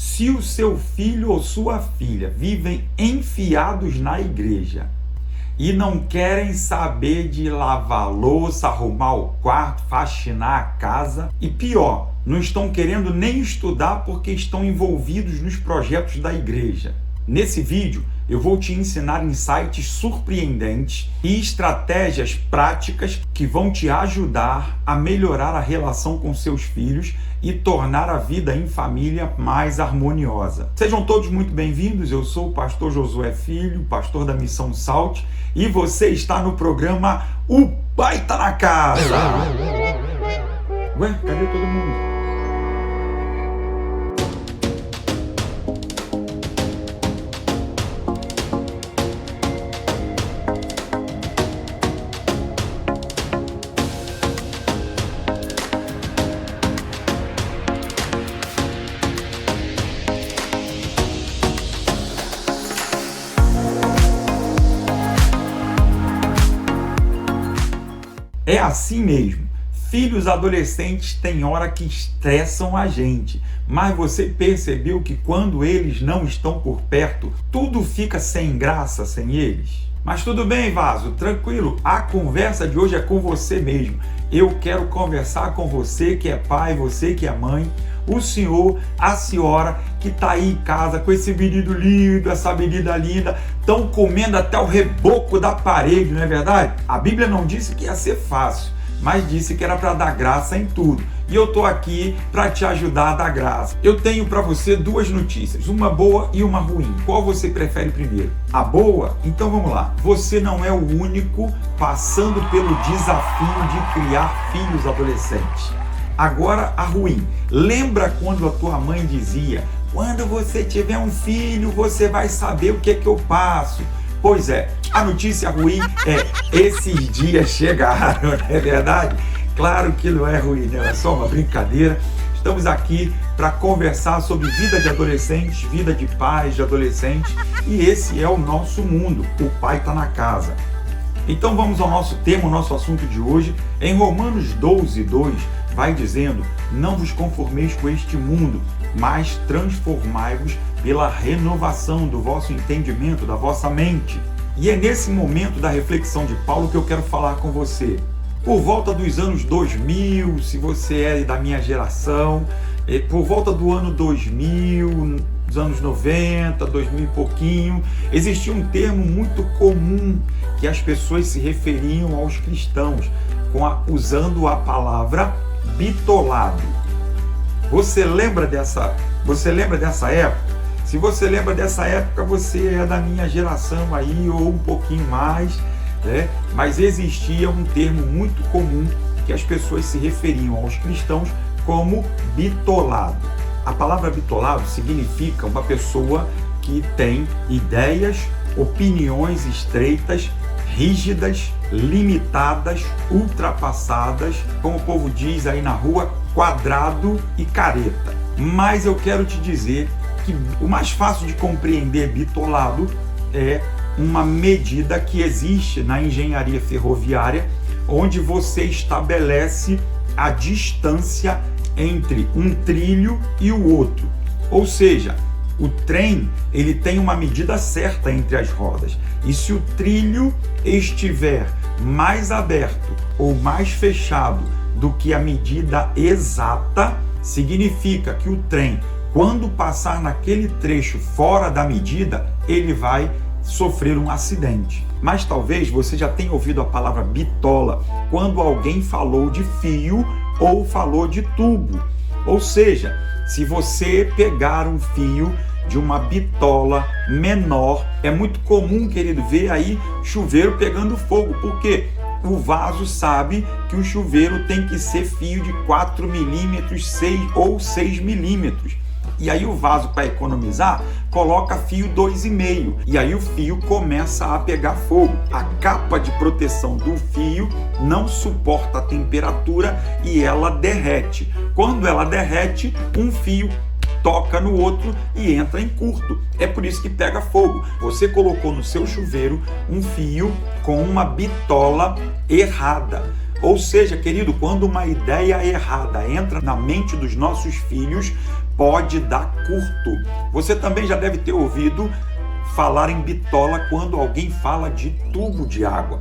Se o seu filho ou sua filha vivem enfiados na igreja e não querem saber de lavar louça, arrumar o quarto, faxinar a casa e pior, não estão querendo nem estudar porque estão envolvidos nos projetos da igreja. Nesse vídeo eu vou te ensinar insights surpreendentes e estratégias práticas que vão te ajudar a melhorar a relação com seus filhos e tornar a vida em família mais harmoniosa. Sejam todos muito bem-vindos, eu sou o pastor Josué Filho, pastor da Missão Salt, e você está no programa O Pai Tá na Casa. Ué, cadê todo mundo? É assim mesmo. Filhos adolescentes têm hora que estressam a gente, mas você percebeu que quando eles não estão por perto, tudo fica sem graça sem eles? Mas tudo bem, Vaso, tranquilo, a conversa de hoje é com você mesmo. Eu quero conversar com você que é pai, você que é mãe, o senhor, a senhora que está aí em casa com esse menino lindo, essa menina linda, estão comendo até o reboco da parede, não é verdade? A Bíblia não disse que ia ser fácil, mas disse que era para dar graça em tudo. E eu estou aqui para te ajudar a dar graça. Eu tenho para você duas notícias, uma boa e uma ruim. Qual você prefere primeiro? A boa? Então vamos lá. Você não é o único passando pelo desafio de criar filhos adolescentes. Agora a ruim. Lembra quando a tua mãe dizia: quando você tiver um filho, você vai saber o que é que eu passo? Pois é, a notícia ruim é: esses dias chegaram, não é verdade? Claro que não é ruim, né? É só uma brincadeira. Estamos aqui para conversar sobre vida de adolescentes, vida de pais de adolescentes, e esse é o nosso mundo. O pai está na casa. Então vamos ao nosso tema, o nosso assunto de hoje. Em Romanos 12:2 vai dizendo: não vos conformeis com este mundo, mas transformai-vos pela renovação do vosso entendimento, da vossa mente. E é nesse momento da reflexão de Paulo que eu quero falar com você. Por volta dos anos 2000, se você é da minha geração, por volta do ano 2000, dos anos 90, 2000 e pouquinho, existia um termo muito comum que as pessoas se referiam aos cristãos, usando a palavra bitolado. Você lembra dessa época? Se você lembra dessa época, você é da minha geração aí, ou um pouquinho mais, né? Mas existia um termo muito comum que as pessoas se referiam aos cristãos como bitolado. A palavra bitolado significa uma pessoa que tem ideias, opiniões estreitas, rígidas, limitadas, ultrapassadas, como o povo diz aí na rua, quadrado e careta. Mas eu quero te dizer que o mais fácil de compreender bitolado é uma medida que existe na engenharia ferroviária, onde você estabelece a distância entre um trilho e o outro. Ou seja, o trem ele tem uma medida certa entre as rodas. E se o trilho estiver mais aberto ou mais fechado do que a medida exata, significa que o trem, quando passar naquele trecho fora da medida, ele vai sofrer um acidente. Mas talvez você já tenha ouvido a palavra bitola quando alguém falou de fio ou falou de tubo. Ou seja, se você pegar um fio de uma bitola menor, é muito comum, querido, ver aí chuveiro pegando fogo, porque o vaso sabe que o chuveiro tem que ser fio de 4 milímetros, 6 ou 6 milímetros. E aí o vaso, para economizar, coloca fio 2,5. E aí o fio começa a pegar fogo. A capa de proteção do fio não suporta a temperatura e ela derrete. Quando ela derrete, um fio toca no outro e entra em curto. É por isso que pega fogo. Você colocou no seu chuveiro um fio com uma bitola errada. Ou seja, querido, quando uma ideia errada entra na mente dos nossos filhos, pode dar curto. Você também já deve ter ouvido falar em bitola quando alguém fala de tubo de água.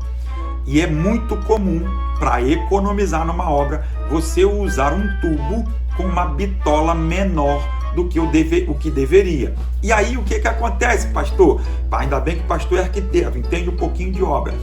E é muito comum, para economizar numa obra, você usar um tubo com uma bitola menor do que o que deveria. E aí o que acontece, pastor? Ainda bem que o pastor é arquiteto, entende um pouquinho de obra.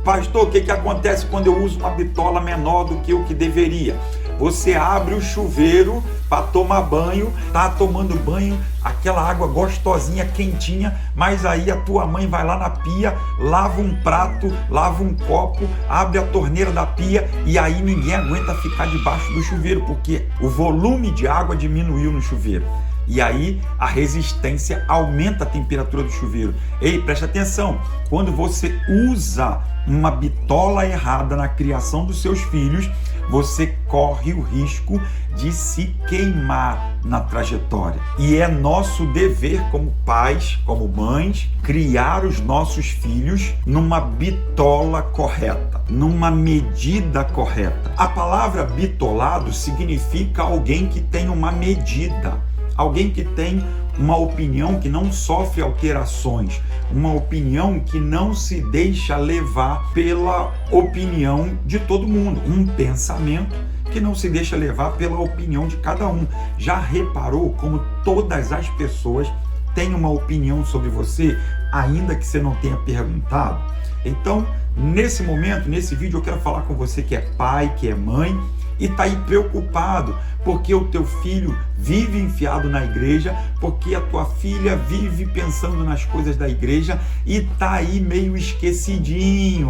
Pastor, o que acontece quando eu uso uma bitola menor do que o que deveria? Você abre o chuveiro para tomar banho, tá tomando banho, aquela água gostosinha, quentinha, mas aí a tua mãe vai lá na pia, lava um prato, lava um copo, abre a torneira da pia e aí ninguém aguenta ficar debaixo do chuveiro, porque o volume de água diminuiu no chuveiro. E aí a resistência aumenta a temperatura do chuveiro. Ei, preste atenção, quando você usa uma bitola errada na criação dos seus filhos, você corre o risco de se queimar na trajetória. E é nosso dever como pais, como mães, criar os nossos filhos numa bitola correta, numa medida correta. A palavra bitolado significa alguém que tem uma medida, alguém que tem uma opinião que não sofre alterações, uma opinião que não se deixa levar pela opinião de todo mundo, um pensamento que não se deixa levar pela opinião de cada um. Já reparou como todas as pessoas têm uma opinião sobre você, ainda que você não tenha perguntado? Então, nesse momento, nesse vídeo, eu quero falar com você que é pai, que é mãe, e está aí preocupado porque o teu filho vive enfiado na igreja, porque a tua filha vive pensando nas coisas da igreja e está aí meio esquecidinha.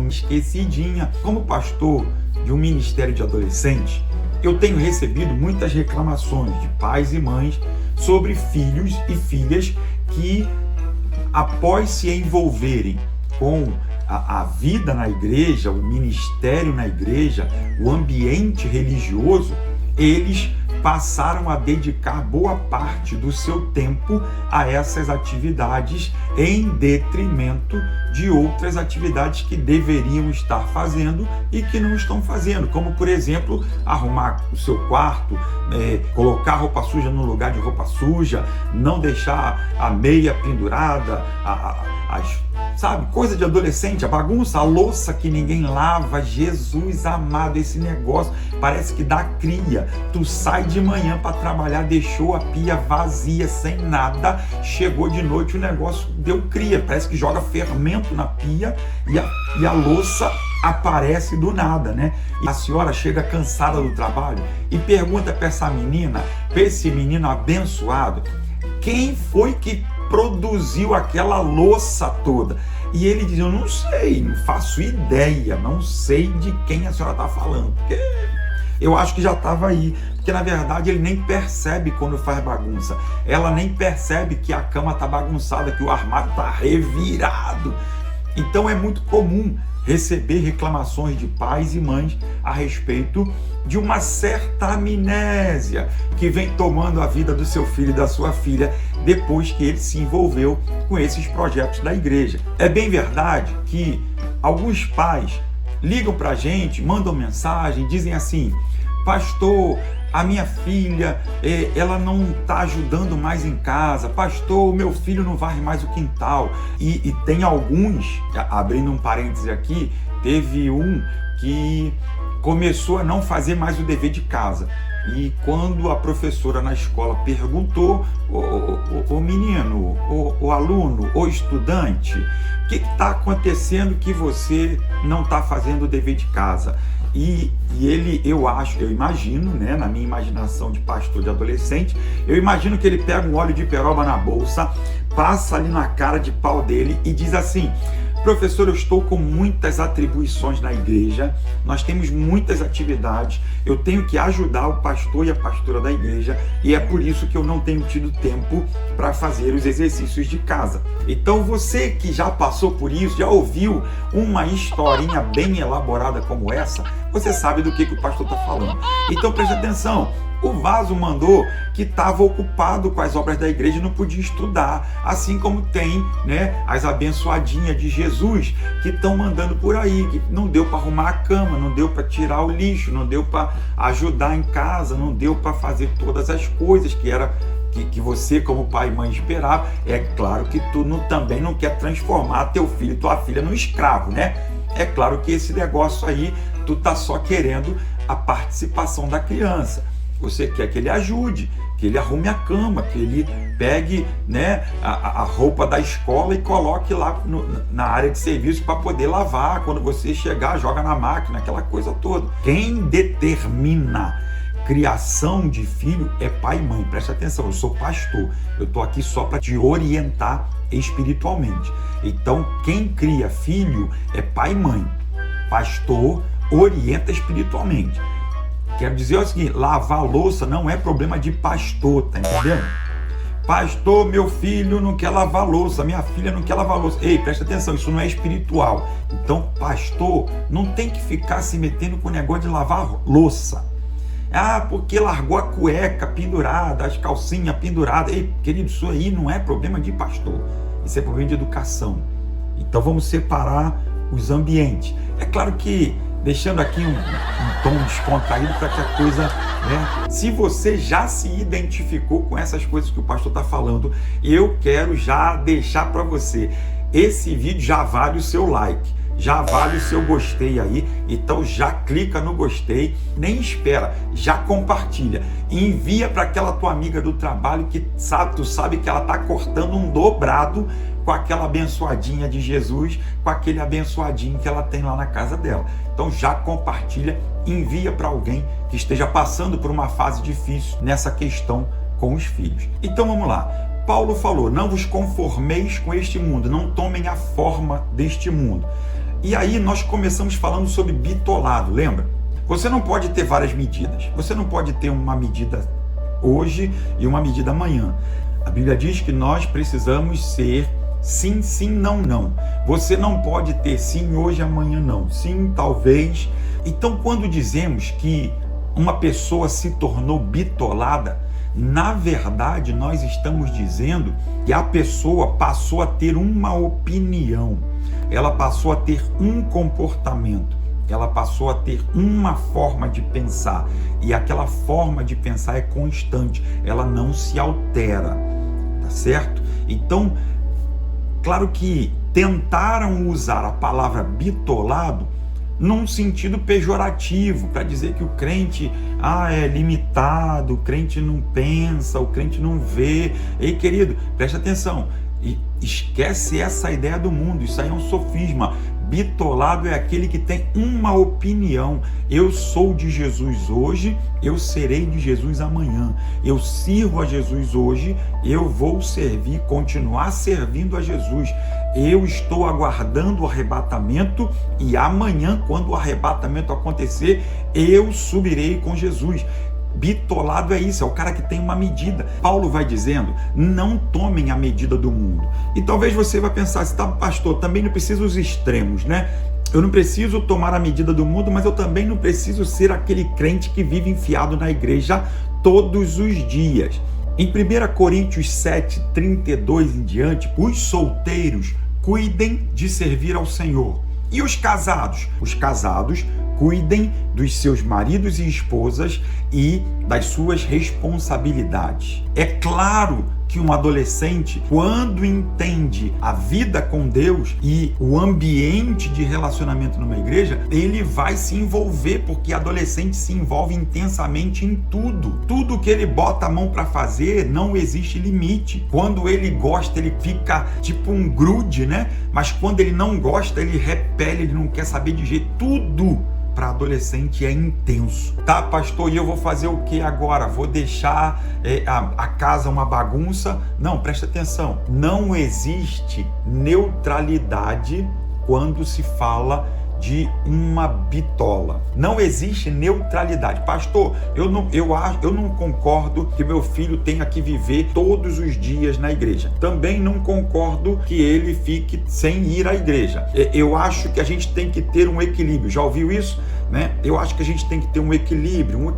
Como pastor de um ministério de adolescentes, eu tenho recebido muitas reclamações de pais e mães sobre filhos e filhas que, após se envolverem com a vida na igreja, o ministério na igreja, o ambiente religioso, eles passaram a dedicar boa parte do seu tempo a essas atividades em detrimento de outras atividades que deveriam estar fazendo e que não estão fazendo, como por exemplo, arrumar o seu quarto, colocar roupa suja no lugar de roupa suja, não deixar a meia pendurada, sabe, coisa de adolescente, a bagunça, a louça que ninguém lava. Jesus amado, esse negócio parece que dá cria. Tu sai de manhã para trabalhar, deixou a pia vazia, sem nada, chegou de noite, o negócio deu cria, parece que joga fermento na pia e a louça aparece do nada, né? E a senhora chega cansada do trabalho e pergunta para essa menina, para esse menino abençoado, quem foi que produziu aquela louça toda? E ele diz, eu não sei, não faço ideia, não sei de quem a senhora está falando, porque eu acho que já estava aí, porque na verdade ele nem percebe quando faz bagunça, ela nem percebe que a cama está bagunçada, que o armário está revirado. Então é muito comum receber reclamações de pais e mães a respeito de uma certa amnésia que vem tomando a vida do seu filho e da sua filha depois que ele se envolveu com esses projetos da igreja. É bem verdade que alguns pais ligam para a gente, mandam mensagem, dizem assim, pastor, a minha filha, ela não está ajudando mais em casa, pastor, o meu filho não varre mais o quintal. E tem alguns, abrindo um parêntese aqui, teve um que começou a não fazer mais o dever de casa. E quando a professora na escola perguntou, o menino, o aluno, o estudante, o que está acontecendo que você não está fazendo o dever de casa? E ele, eu imagino, né, na minha imaginação de pastor de adolescente, eu imagino que ele pega um óleo de peroba na bolsa, passa ali na cara de pau dele e diz assim, professor, eu estou com muitas atribuições na igreja, nós temos muitas atividades, eu tenho que ajudar o pastor e a pastora da igreja e é por isso que eu não tenho tido tempo para fazer os exercícios de casa. Então você que já passou por isso, já ouviu uma historinha bem elaborada como essa, você sabe do que o pastor está falando. Então preste atenção. O vaso mandou que estava ocupado com as obras da igreja e não podia estudar, assim como tem, né, as abençoadinhas de Jesus que estão mandando por aí, que não deu para arrumar a cama, não deu para tirar o lixo, não deu para ajudar em casa, não deu para fazer todas as coisas que era que você, como pai e mãe, esperava. É claro que tu também não quer transformar teu filho e tua filha num escravo, né? É claro que esse negócio aí, tu tá só querendo a participação da criança. Você quer que ele ajude, que ele arrume a cama, que ele pegue, né, a roupa da escola e coloque lá na área de serviço para poder lavar. Quando você chegar, joga na máquina, aquela coisa toda. Quem determina criação de filho é pai e mãe. Presta atenção, eu sou pastor, eu estou aqui só para te orientar espiritualmente. Então, quem cria filho é pai e mãe. Pastor orienta espiritualmente. Quero dizer o seguinte, lavar louça não é problema de pastor, tá entendendo? Pastor, meu filho não quer lavar louça, minha filha não quer lavar louça. Ei, presta atenção, isso não é espiritual. Então, pastor não tem que ficar se metendo com o negócio de lavar louça. Ah, porque largou a cueca pendurada, as calcinhas penduradas. Ei, querido, isso aí não é problema de pastor. Isso é problema de educação. Então vamos separar os ambientes. É claro que, deixando aqui um tom descontraído para que a coisa, né? Se você já se identificou com essas coisas que o pastor está falando, eu quero já deixar para você. Esse vídeo já vale o seu like. Já vale o seu gostei aí, então já clica no gostei, nem espera, já compartilha, envia para aquela tua amiga do trabalho que tu sabe que ela está cortando um dobrado com aquela abençoadinha de Jesus, com aquele abençoadinho que ela tem lá na casa dela. Então já compartilha, envia para alguém que esteja passando por uma fase difícil nessa questão com os filhos. Então vamos lá. Paulo falou, não vos conformeis com este mundo, não tomem a forma deste mundo. E aí nós começamos falando sobre bitolado, lembra? Você não pode ter várias medidas. Você não pode ter uma medida hoje e uma medida amanhã. A Bíblia diz que nós precisamos ser sim, sim, não, não. Você não pode ter sim hoje, amanhã não. Sim, talvez. Então, quando dizemos que uma pessoa se tornou bitolada, na verdade nós estamos dizendo que a pessoa passou a ter uma opinião. Ela passou a ter um comportamento, ela passou a ter uma forma de pensar, e aquela forma de pensar é constante, ela não se altera, tá certo? Então, claro que tentaram usar a palavra bitolado num sentido pejorativo, para dizer que o crente é limitado, o crente não pensa, o crente não vê. Ei, querido, presta atenção, e esquece essa ideia do mundo, isso aí é um sofisma. Bitolado é aquele que tem uma opinião. Eu sou de Jesus hoje, eu serei de Jesus amanhã. Eu sirvo a Jesus hoje, eu vou servir, continuar servindo a Jesus. Eu estou aguardando o arrebatamento e amanhã, quando o arrebatamento acontecer, eu subirei com Jesus. Bitolado é isso, é o cara que tem uma medida. Paulo vai dizendo, não tomem a medida do mundo. E talvez você vai pensar, tá, pastor, também não preciso os extremos, né? Eu não preciso tomar a medida do mundo, mas eu também não preciso ser aquele crente que vive enfiado na igreja todos os dias. Em 1 Coríntios 7, 32 em diante, os solteiros cuidem de servir ao Senhor. E os casados? Os casados cuidem dos seus maridos e esposas e das suas responsabilidades. É claro que um adolescente, quando entende a vida com Deus e o ambiente de relacionamento numa igreja, ele vai se envolver, porque adolescente se envolve intensamente em tudo. Tudo que ele bota a mão para fazer, não existe limite. Quando ele gosta, ele fica tipo um grude, né? Mas quando ele não gosta, ele repele, ele não quer saber de jeito. Tudo para adolescente é intenso. Tá, pastor, e eu vou fazer o que agora? Vou deixar a casa uma bagunça? Não, presta atenção. Não existe neutralidade quando se fala de uma bitola. Não existe neutralidade. Pastor, eu não concordo que meu filho tenha que viver todos os dias na igreja. Também não concordo que ele fique sem ir à igreja. Eu acho que a gente tem que ter um equilíbrio. Já ouviu isso? Né? Eu acho que a gente tem que ter um equilíbrio.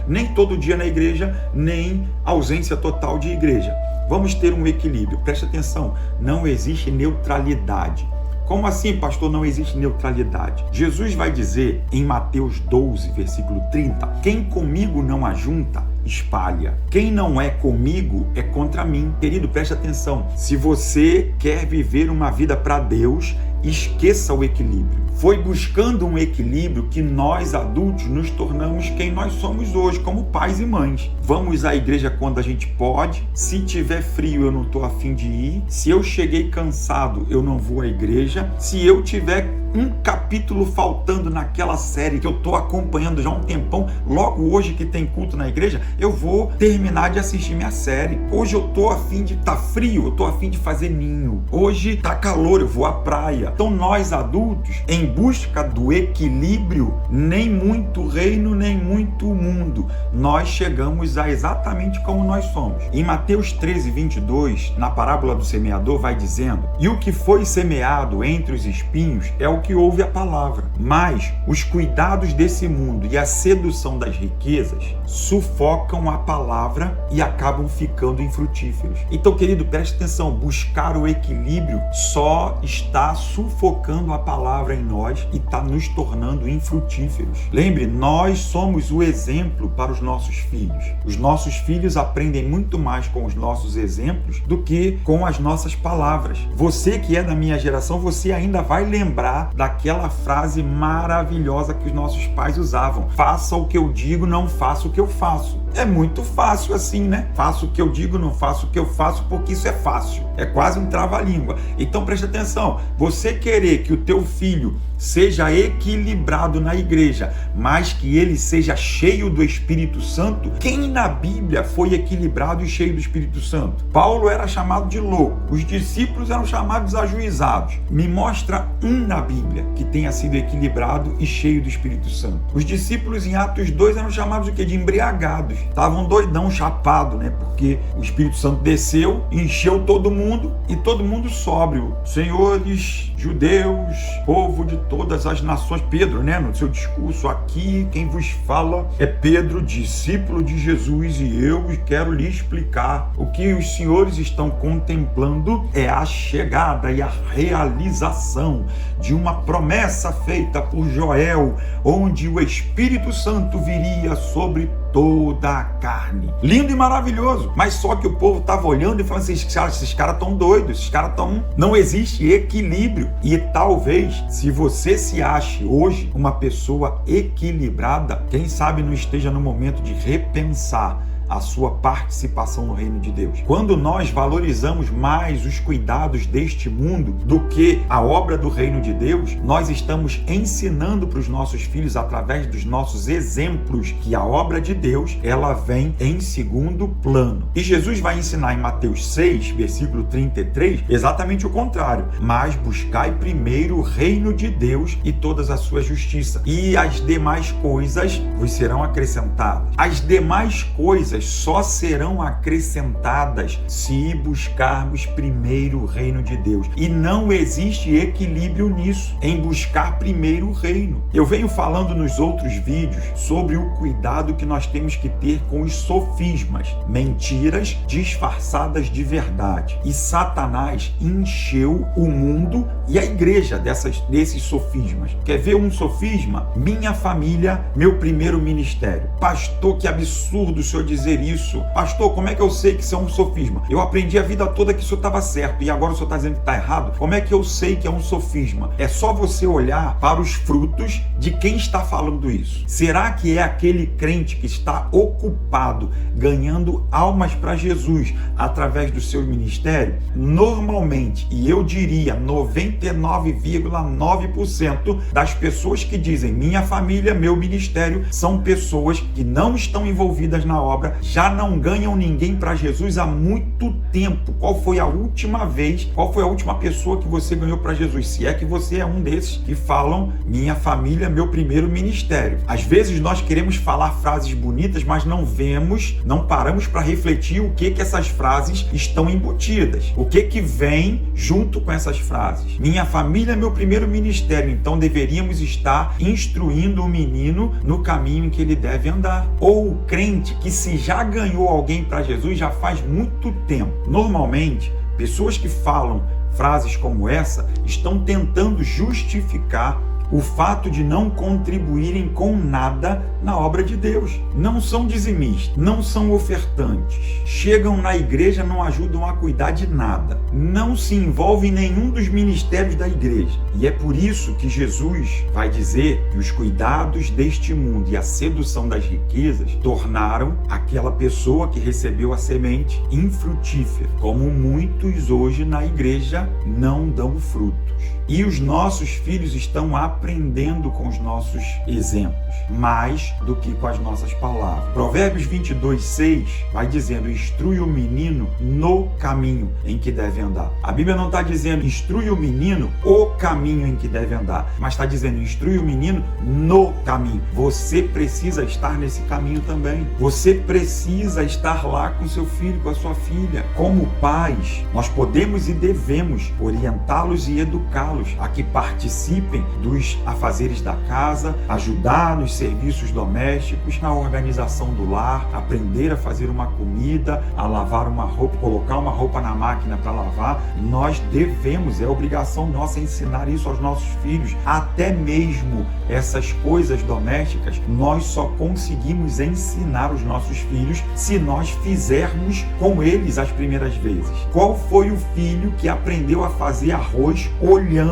Nem todo dia na igreja, nem ausência total de igreja. Vamos ter um equilíbrio. Presta atenção, não existe neutralidade. Como assim, pastor, não existe neutralidade? Jesus vai dizer em Mateus 12, versículo 30, quem comigo não ajunta, espalha. Quem não é comigo é contra mim. Querido, preste atenção. Se você quer viver uma vida para Deus, esqueça o equilíbrio. Foi buscando um equilíbrio que nós, adultos, nos tornamos quem nós somos hoje, como pais e mães. Vamos à igreja quando a gente pode. Se tiver frio, eu não estou a fim de ir. Se eu cheguei cansado, eu não vou à igreja. Se eu tiver um capítulo faltando naquela série que eu estou acompanhando já há um tempão, logo hoje que tem culto na igreja, eu vou terminar de assistir minha série. Hoje eu estou a fim de... tá frio, eu estou a fim de fazer ninho. Hoje tá calor, eu vou à praia. Então nós adultos, em busca do equilíbrio, nem muito reino, nem muito mundo, nós chegamos a exatamente como nós somos. Em Mateus 13, 22, na parábola do semeador, vai dizendo, e o que foi semeado entre os espinhos é o que ouve a palavra, mas os cuidados desse mundo e a sedução das riquezas sufocam a palavra e acabam ficando infrutíferos. Então, querido, preste atenção, buscar o equilíbrio só está sufocando a palavra em nós e está nos tornando infrutíferos. Lembre, nós somos o exemplo para os nossos filhos. Os nossos filhos aprendem muito mais com os nossos exemplos do que com as nossas palavras. Você que é da minha geração, você ainda vai lembrar daquela frase maravilhosa que os nossos pais usavam: faça o que eu digo, não faça o que eu faço. É muito fácil assim, né? Faço o que eu digo, não faço o que eu faço, porque isso é fácil. É quase um trava-língua. Então preste atenção, você querer que o teu filho seja equilibrado na igreja, mas que ele seja cheio do Espírito Santo, quem na Bíblia foi equilibrado e cheio do Espírito Santo? Paulo era chamado de louco, os discípulos eram chamados ajuizados. Me mostra um na Bíblia que tenha sido equilibrado e cheio do Espírito Santo. Os discípulos em Atos 2 eram chamados de quê? De embriagados. Estavam doidão, chapado, né? Porque o Espírito Santo desceu, encheu todo mundo e todo mundo sóbrio. Senhores, judeus, povo de todas as nações. Pedro, né? No seu discurso aqui, quem vos fala é Pedro, discípulo de Jesus, e eu quero lhe explicar. O que os senhores estão contemplando é a chegada e a realização de uma promessa feita por Joel, onde o Espírito Santo viria sobre toda a carne. Lindo e maravilhoso. Mas só que o povo estava olhando e falando assim, esses caras estão doidos, esses caras estão... Não existe equilíbrio. E talvez, se você se ache hoje uma pessoa equilibrada, quem sabe não esteja no momento de repensar a sua participação no reino de Deus. Quando nós valorizamos mais os cuidados deste mundo do que a obra do reino de Deus, nós estamos ensinando para os nossos filhos, através dos nossos exemplos, que a obra de Deus, ela vem em segundo plano. E Jesus vai ensinar em Mateus 6, versículo 33, exatamente o contrário. Mas buscai primeiro o reino de Deus e todas as suas justiças, e as demais coisas vos serão acrescentadas. As demais coisas só serão acrescentadas se buscarmos primeiro o reino de Deus. E não existe equilíbrio nisso, em buscar primeiro o reino. Eu venho falando nos outros vídeos sobre o cuidado que nós temos que ter com os sofismas, mentiras disfarçadas de verdade. E Satanás encheu o mundo e a igreja desses sofismas. Quer ver um sofisma? Minha família, meu primeiro ministério. Pastor, que absurdo o senhor dizer isso. Pastor, como é que eu sei que isso é um sofisma? Eu aprendi a vida toda que isso estava certo e agora o senhor está dizendo que está errado? Como é que eu sei que é um sofisma? É só você olhar para os frutos de quem está falando isso. Será que é aquele crente que está ocupado ganhando almas para Jesus através do seu ministério? Normalmente, e eu diria 99,9% das pessoas que dizem minha família, meu ministério, são pessoas que não estão envolvidas na obra, já não ganham ninguém para Jesus há muito tempo. Qual foi a última vez, qual foi a última pessoa que você ganhou para Jesus? Se é que você é um desses que falam minha família, meu primeiro ministério. Às vezes nós queremos falar frases bonitas, mas não vemos, não paramos para refletir o que essas frases estão embutidas. O que vem junto com essas frases? Minha família é meu primeiro ministério, então deveríamos estar instruindo o menino no caminho em que ele deve andar. Ou o crente que se já ganhou alguém para Jesus já faz muito tempo. Normalmente, pessoas que falam frases como essa estão tentando justificar o fato de não contribuírem com nada na obra de Deus. Não são dizimistas, não são ofertantes, chegam na igreja, não ajudam a cuidar de nada, não se envolvem em nenhum dos ministérios da igreja. E é por isso que Jesus vai dizer que os cuidados deste mundo e a sedução das riquezas tornaram aquela pessoa que recebeu a semente infrutífera, como muitos hoje na igreja não dão frutos. E os nossos filhos estão aprendendo com os nossos exemplos, mais do que com as nossas palavras. Provérbios 22:6 vai dizendo: instrui o menino no caminho em que deve andar. A Bíblia não está dizendo instrui o menino o caminho em que deve andar, mas está dizendo instrui o menino no caminho. Você precisa estar nesse caminho também. Você precisa estar lá com seu filho, com a sua filha. Como pais, nós podemos e devemos orientá-los e educá-los a que participem dos afazeres da casa, ajudar nos serviços domésticos, na organização do lar, aprender a fazer uma comida, a lavar uma roupa, colocar uma roupa na máquina para lavar. Nós devemos, é obrigação nossa ensinar isso aos nossos filhos. Até mesmo essas coisas domésticas, nós só conseguimos ensinar os nossos filhos se nós fizermos com eles as primeiras vezes. Qual foi o filho que aprendeu a fazer arroz olhando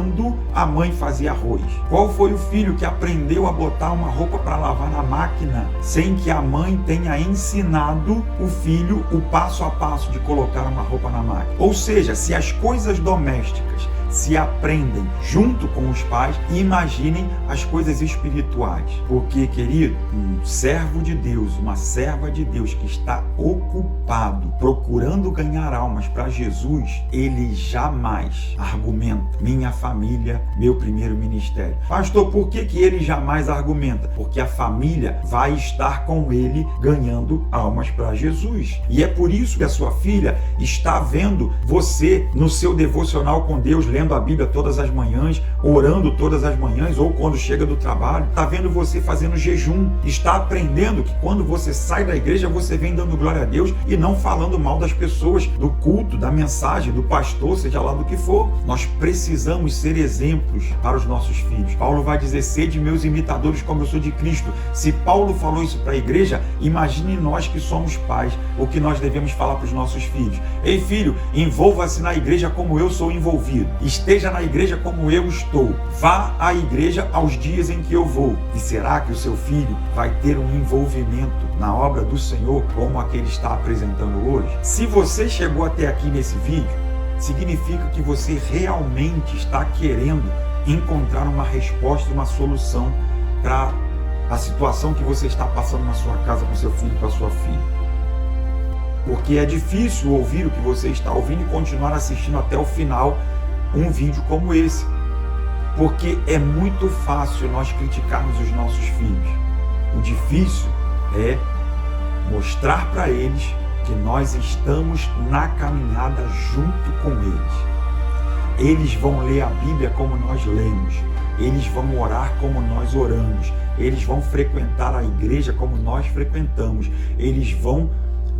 a mãe fazer arroz? Qual foi o filho que aprendeu a botar uma roupa para lavar na máquina sem que a mãe tenha ensinado o filho o passo a passo de colocar uma roupa na máquina? Ou seja, se as coisas domésticas se aprendem junto com os pais, imaginem as coisas espirituais. Porque, querido, um servo de Deus, uma serva de Deus que está ocupado, procurando ganhar almas para Jesus, ele jamais argumenta: minha família, meu primeiro ministério. Pastor, por que ele jamais argumenta? Porque a família vai estar com ele ganhando almas para Jesus. E é por isso que a sua filha está vendo você no seu devocional com Deus, lendo a Bíblia todas as manhãs, orando todas as manhãs, ou quando chega do trabalho, está vendo você fazendo jejum, está aprendendo que quando você sai da igreja, você vem dando glória a Deus e não falando mal das pessoas, do culto, da mensagem, do pastor, seja lá do que for. Nós precisamos ser exemplos para os nossos filhos. Paulo vai dizer: sede meus imitadores como eu sou de Cristo. Se Paulo falou isso para a igreja, imagine nós que somos pais, o que nós devemos falar para os nossos filhos. Ei, filho, envolva-se na igreja como eu sou envolvido. Esteja na igreja como eu estou. Vá à igreja aos dias em que eu vou. E será que o seu filho vai ter um envolvimento na obra do Senhor como a que ele está apresentando hoje? Se você chegou até aqui nesse vídeo, significa que você realmente está querendo encontrar uma resposta, uma solução para a situação que você está passando na sua casa com seu filho, com a sua filha. Porque é difícil ouvir o que você está ouvindo e continuar assistindo até o final um vídeo como esse, porque é muito fácil nós criticarmos os nossos filhos. O difícil é mostrar para eles que nós estamos na caminhada junto com eles. Eles vão ler a Bíblia como nós lemos, eles vão orar como nós oramos, eles vão frequentar a igreja como nós frequentamos, eles vão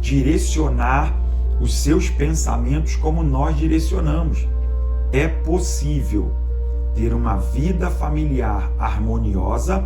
direcionar os seus pensamentos como nós direcionamos. É possível ter uma vida familiar harmoniosa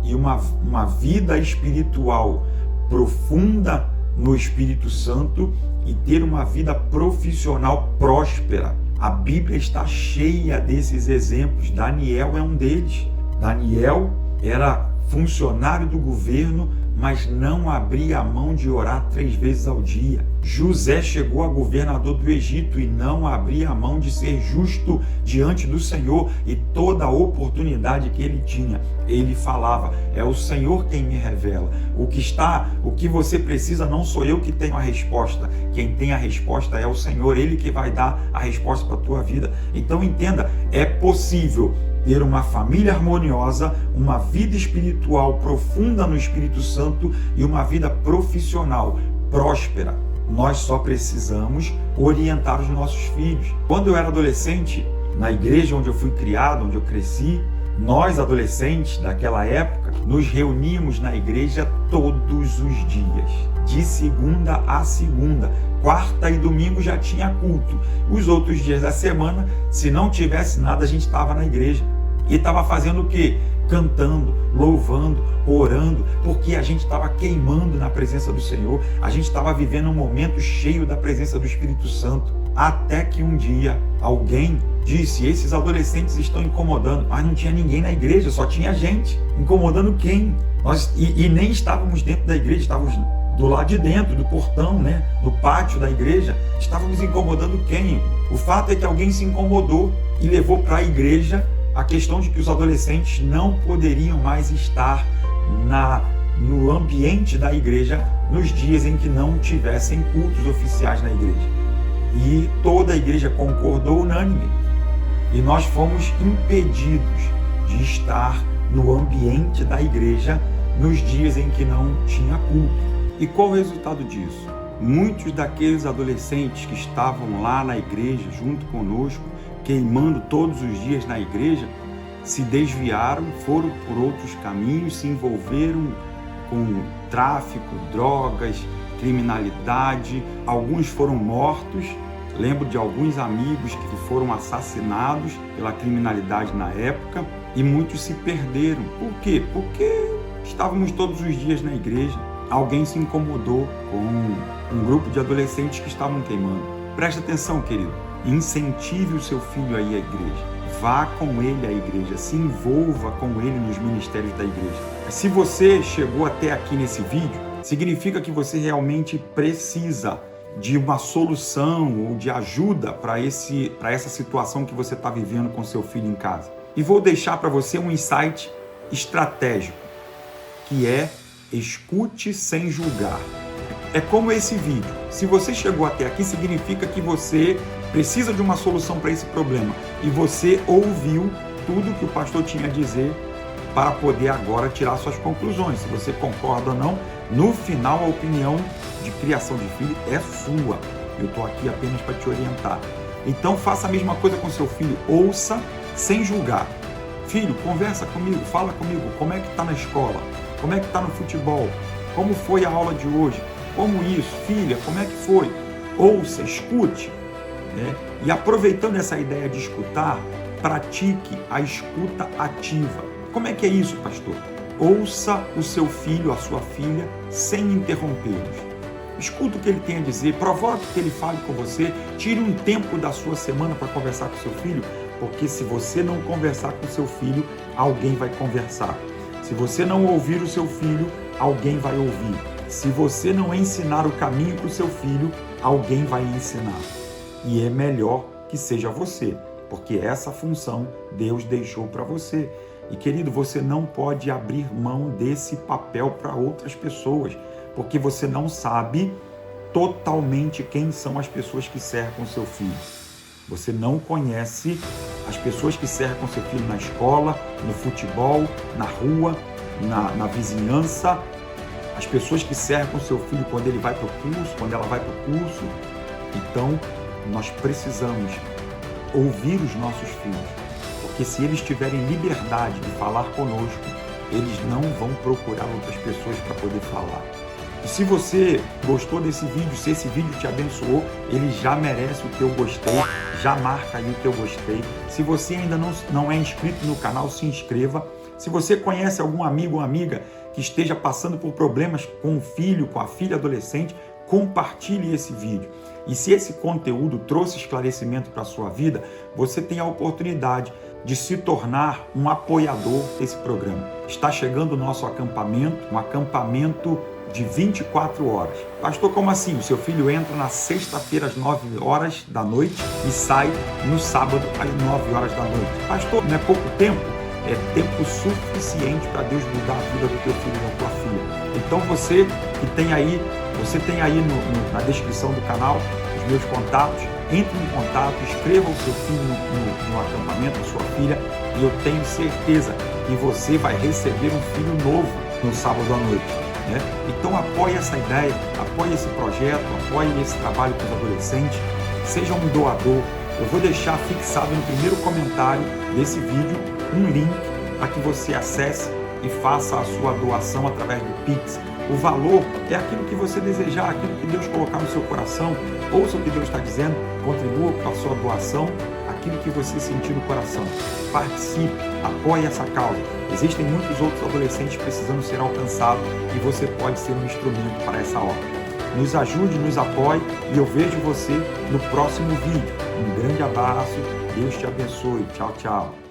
e uma vida espiritual profunda no Espírito Santo e ter uma vida profissional próspera. A Bíblia está cheia desses exemplos. Daniel é um deles. Daniel era funcionário do governo, mas não abria a mão de orar 3 vezes ao dia. José chegou a governador do Egito e não abria a mão de ser justo diante do Senhor, e toda a oportunidade que ele tinha, ele falava: é o Senhor quem me revela. O que você precisa, não sou eu que tenho a resposta. Quem tem a resposta é o Senhor, ele que vai dar a resposta para a tua vida. Então entenda, é possível ter uma família harmoniosa, uma vida espiritual profunda no Espírito Santo e uma vida profissional próspera. Nós só precisamos orientar os nossos filhos. Quando eu era adolescente, na igreja onde eu fui criado, onde eu cresci, nós adolescentes daquela época nos reuníamos na igreja todos os dias, de segunda a segunda, quarta e domingo já tinha culto. Os outros dias da semana, se não tivesse nada, a gente estava na igreja. E estava fazendo o quê? Cantando, louvando, orando, porque a gente estava queimando na presença do Senhor, a gente estava vivendo um momento cheio da presença do Espírito Santo. Até que um dia alguém disse: esses adolescentes estão incomodando. Mas não tinha ninguém na igreja, só tinha gente. Incomodando quem? E nem estávamos dentro da igreja, estávamos do lado de dentro, do portão, né? Do pátio da igreja. Estávamos incomodando quem? O fato é que alguém se incomodou e levou para a igreja a questão de que os adolescentes não poderiam mais estar no ambiente da igreja nos dias em que não tivessem cultos oficiais na igreja. E toda a igreja concordou unânime. E nós fomos impedidos de estar no ambiente da igreja nos dias em que não tinha culto. E qual o resultado disso? Muitos daqueles adolescentes que estavam lá na igreja junto conosco, queimando todos os dias na igreja, se desviaram, foram por outros caminhos, se envolveram com tráfico, drogas, criminalidade. Alguns foram mortos. Lembro de alguns amigos que foram assassinados pela criminalidade na época, e muitos se perderam. Por quê? Porque estávamos todos os dias na igreja. Alguém se incomodou com um grupo de adolescentes que estavam queimando. Presta atenção, querido. Incentive o seu filho a ir à igreja. Vá com ele à igreja. Se envolva com ele nos ministérios da igreja. Se você chegou até aqui nesse vídeo, significa que você realmente precisa de uma solução ou de ajuda para essa situação que você está vivendo com seu filho em casa. E vou deixar para você um insight estratégico, que é: escute sem julgar. É como esse vídeo. Se você chegou até aqui, significa que você precisa de uma solução para esse problema. E você ouviu tudo que o pastor tinha a dizer para poder agora tirar suas conclusões. Se você concorda ou não, no final a opinião de criação de filho é sua. Eu estou aqui apenas para te orientar. Então faça a mesma coisa com seu filho. Ouça sem julgar. Filho, conversa comigo, fala comigo. Como é que está na escola? Como é que está no futebol? Como foi a aula de hoje? Como isso? Filha, como é que foi? Ouça, escute. Né? E aproveitando essa ideia de escutar, pratique a escuta ativa. Como é que é isso, pastor? Ouça o seu filho, a sua filha, sem interrompê-los. Escuta o que ele tem a dizer, provoque que ele fale com você, tire um tempo da sua semana para conversar com seu filho, porque se você não conversar com seu filho, alguém vai conversar. Se você não ouvir o seu filho, alguém vai ouvir. Se você não ensinar o caminho para o seu filho, alguém vai ensinar. E é melhor que seja você, porque essa função Deus deixou para você. E querido, você não pode abrir mão desse papel para outras pessoas, porque você não sabe totalmente quem são as pessoas que cercam seu filho. Você não conhece as pessoas que cercam seu filho na escola, no futebol, na rua, na vizinhança, as pessoas que cercam seu filho quando ele vai para o curso, quando ela vai para o curso. Então, nós precisamos ouvir os nossos filhos, porque se eles tiverem liberdade de falar conosco, eles não vão procurar outras pessoas para poder falar. E se você gostou desse vídeo, se esse vídeo te abençoou, ele já merece o teu gostei, já marca aí o teu gostei. Se você ainda não é inscrito no canal, se inscreva. Se você conhece algum amigo ou amiga que esteja passando por problemas com o filho, com a filha adolescente, compartilhe esse vídeo. E se esse conteúdo trouxe esclarecimento para a sua vida, você tem a oportunidade de se tornar um apoiador desse programa. Está chegando o nosso acampamento, um acampamento de 24 horas. Pastor, como assim? O seu filho entra na sexta-feira às 9 horas da noite e sai no sábado às 9 horas da noite. Pastor, não é pouco tempo? É tempo suficiente para Deus mudar a vida do teu filho e da tua filha. Então você tem aí na descrição do canal os meus contatos. Entre em contato, escreva o seu filho no acampamento, a sua filha, e eu tenho certeza que você vai receber um filho novo no sábado à noite. Né? Então apoie essa ideia, apoie esse projeto, apoie esse trabalho com os adolescentes, seja um doador. Eu vou deixar fixado no primeiro comentário desse vídeo um link para que você acesse e faça a sua doação através do Pix. O valor é aquilo que você desejar, aquilo que Deus colocar no seu coração. Ouça o que Deus está dizendo, contribua com a sua doação, aquilo que você sentir no coração. Participe, apoie essa causa. Existem muitos outros adolescentes precisando ser alcançados e você pode ser um instrumento para essa obra. Nos ajude, nos apoie e eu vejo você no próximo vídeo. Um grande abraço, Deus te abençoe. Tchau, tchau.